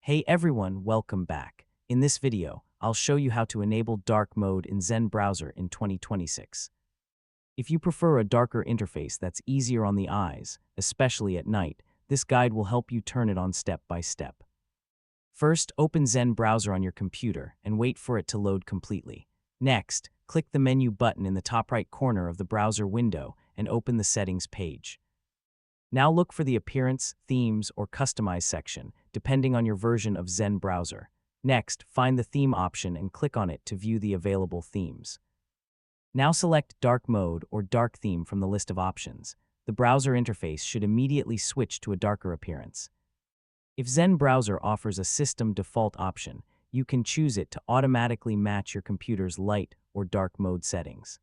Hey everyone, welcome back. In this video, I'll show you how to enable dark mode in Zen browser in 2026. If you prefer a darker interface that's easier on the eyes, especially at night, this guide will help you turn it on step by step. First, open Zen browser on your computer and wait for it to load completely. Next, click the menu button in the top right corner of the browser window and open the settings page. Now look for the Appearance, Themes, or Customize section, depending on your version of Zen browser. Next, find the theme option and click on it to view the available themes. Now select Dark Mode or Dark Theme from the list of options. The browser interface should immediately switch to a darker appearance. If Zen browser offers a system default option, you can choose it to automatically match your computer's light or dark mode settings.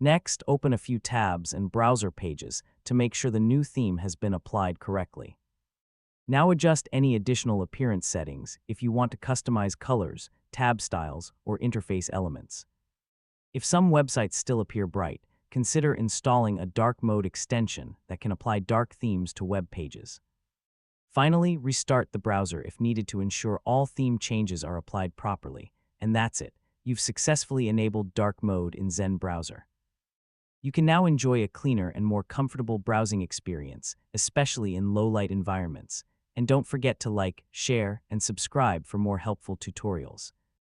Next, open a few tabs and browser pages to make sure the new theme has been applied correctly. Now adjust any additional appearance settings if you want to customize colors, tab styles, or interface elements. If some websites still appear bright, consider installing a dark mode extension that can apply dark themes to web pages. Finally, restart the browser if needed to ensure all theme changes are applied properly. And that's it. You've successfully enabled dark mode in Zen browser. You can now enjoy a cleaner and more comfortable browsing experience, especially in low-light environments. And don't forget to like, share, and subscribe for more helpful tutorials.